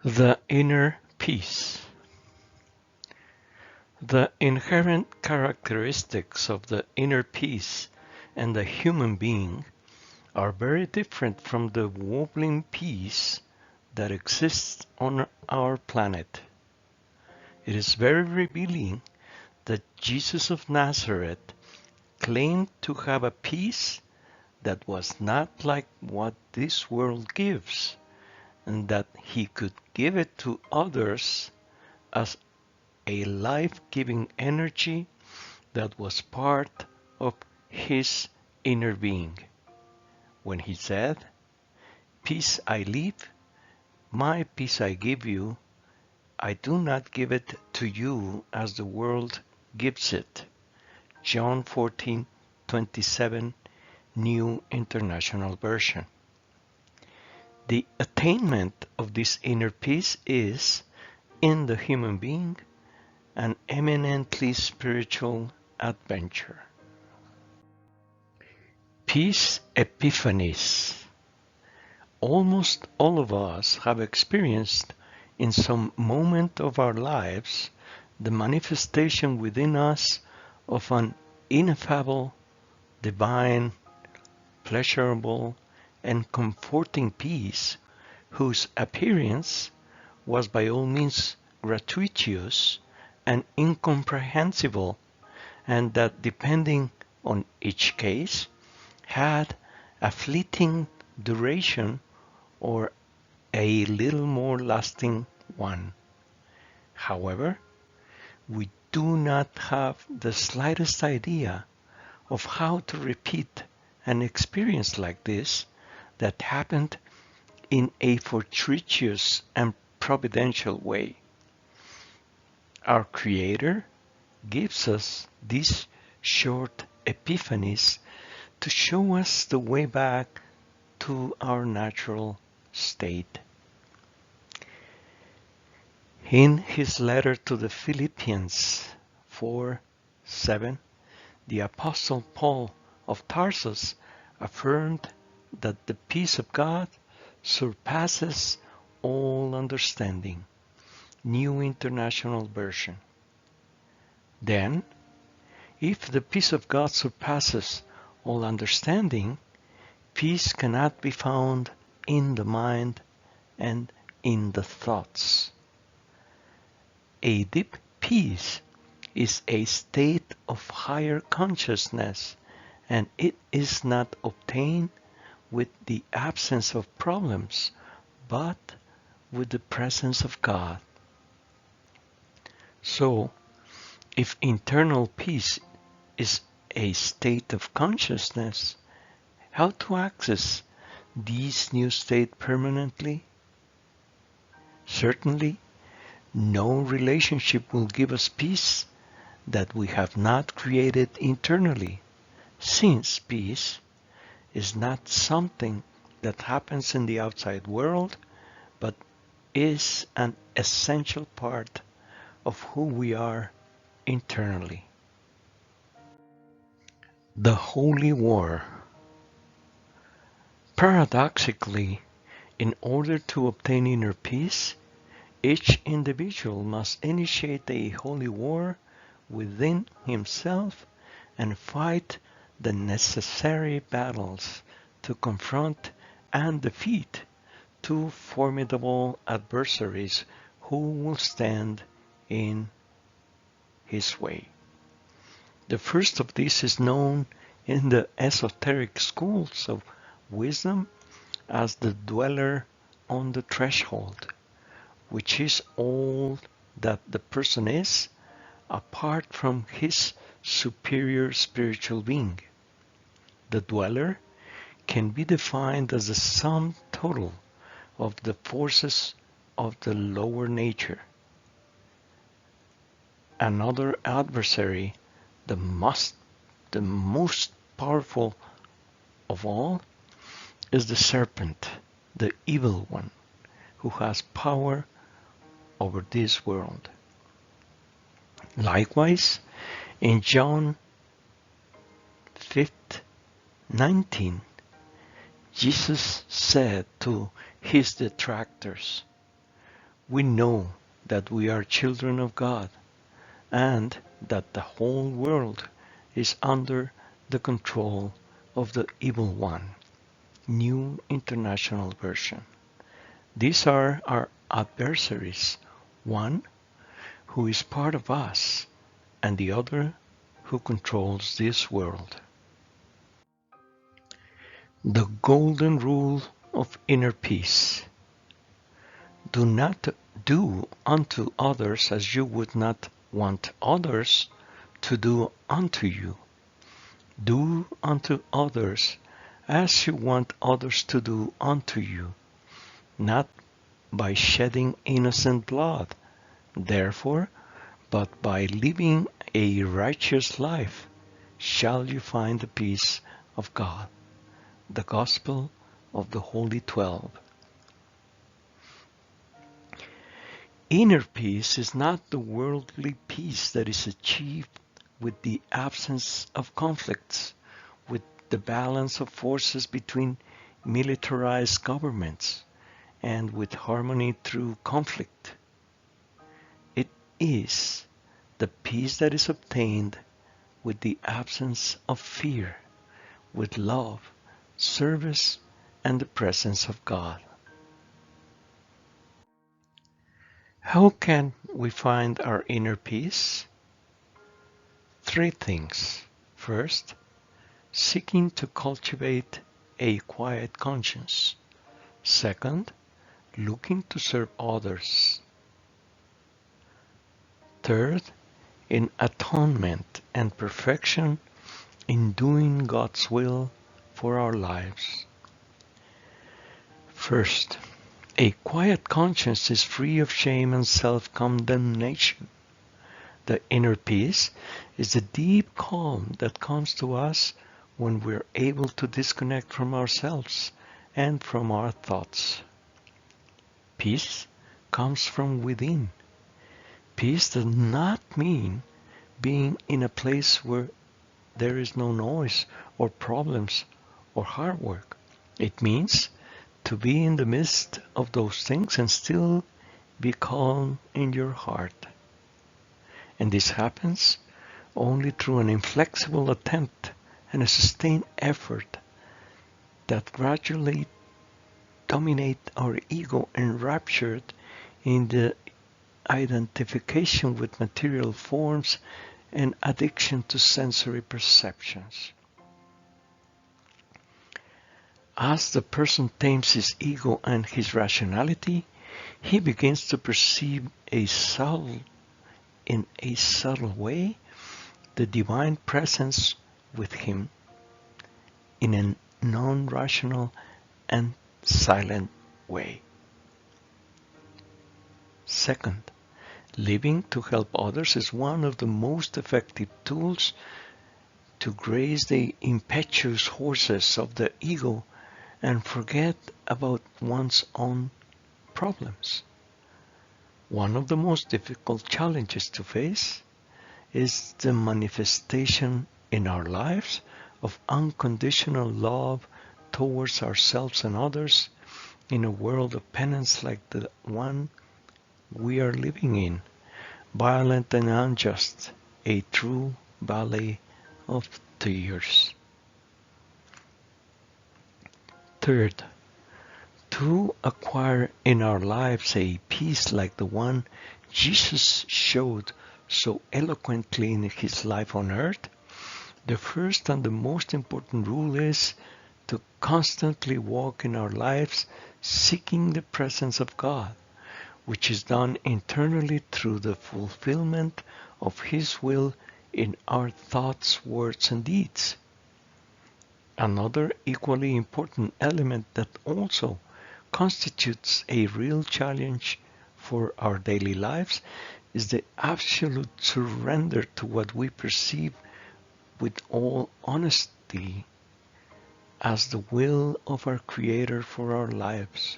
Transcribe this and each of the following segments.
The inner peace. The inherent characteristics of the inner peace and the human being are very different from the wobbling peace that exists on our planet. It is very revealing that Jesus of Nazareth claimed to have a peace that was not like what this world gives, and that he could give it to others as a life-giving energy that was part of his inner being. When he said, "Peace I leave, my peace I give you, I do not give it to you as the world gives it." John 14:27, New International Version. The attainment of this inner peace is, in the human being, an eminently spiritual adventure. Peace epiphanies. Almost all of us have experienced in some moment of our lives the manifestation within us of an ineffable, divine, pleasurable, and comforting peace whose appearance was by all means gratuitous and incomprehensible, and that, depending on each case, had a fleeting duration or a little more lasting one. However, we do not have the slightest idea of how to repeat an experience like this that happened in a fortuitous and providential way. Our Creator gives us these short epiphanies to show us the way back to our natural state. In his letter to the Philippians 4:7, the Apostle Paul of Tarsus affirmed that the peace of God surpasses all understanding. New International Version. Then, if the peace of God surpasses all understanding, peace cannot be found in the mind and in the thoughts. A deep peace is a state of higher consciousness, and it is not obtained with the absence of problems, but with the presence of God. So, if internal peace is a state of consciousness, how to access this new state permanently? Certainly, no relationship will give us peace that we have not created internally, since peace is not something that happens in the outside world, but is an essential part of who we are internally. The Holy War. Paradoxically, in order to obtain inner peace, each individual must initiate a holy war within himself and fight the necessary battles to confront and defeat two formidable adversaries who will stand in his way. The first of these is known in the esoteric schools of wisdom as the dweller on the threshold, which is all that the person is apart from his superior spiritual being. The dweller can be defined as the sum total of the forces of the lower nature. Another adversary, the most powerful of all, is the serpent, the evil one, who has power over this world. Likewise, in John 5:19, Jesus said to his detractors, we know that we are children of God and that the whole world is under the control of the evil one. New International Version. These are our adversaries, one who is part of us and the other who controls this world. The golden rule of inner peace. Do not do unto others as you would not want others to do unto you. Do unto others as you want others to do unto you, not by shedding innocent blood, therefore, but by living a righteous life shall you find the peace of God. The Gospel of the Holy 12. Inner peace is not the worldly peace that is achieved with the absence of conflicts, with the balance of forces between militarized governments, and with harmony through conflict. It is the peace that is obtained with the absence of fear, with love, service, and the presence of God. How can we find our inner peace? Three things. First, seeking to cultivate a quiet conscience. Second, looking to serve others. Third, in atonement and perfection in doing God's will for our lives. First, a quiet conscience is free of shame and self-condemnation. The inner peace is the deep calm that comes to us when we're able to disconnect from ourselves and from our thoughts. Peace comes from within. Peace does not mean being in a place where there is no noise or problems or hard work. It means to be in the midst of those things and still be calm in your heart. And this happens only through an inflexible attempt and a sustained effort that gradually dominate our ego enraptured in the identification with material forms and addiction to sensory perceptions. As the person tames his ego and his rationality, he begins to perceive in a subtle way the divine presence with him in a non-rational and silent way. Second, living to help others is one of the most effective tools to graze the impetuous horses of the ego and forget about one's own problems. One of the most difficult challenges to face is the manifestation in our lives of unconditional love towards ourselves and others in a world of penance like the one we are living in, violent and unjust, a true valley of tears. Third, to acquire in our lives a peace like the one Jesus showed so eloquently in his life on earth, the first and the most important rule is to constantly walk in our lives seeking the presence of God, which is done internally through the fulfillment of His will in our thoughts, words, and deeds. Another equally important element that also constitutes a real challenge for our daily lives is the absolute surrender to what we perceive with all honesty as the will of our Creator for our lives,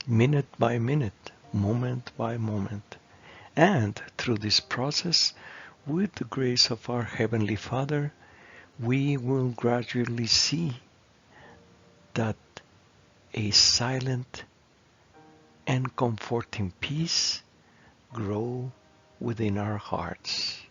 minute by minute, moment by moment. And through this process, with the grace of our Heavenly Father, we will gradually see that a silent and comforting peace grow within our hearts.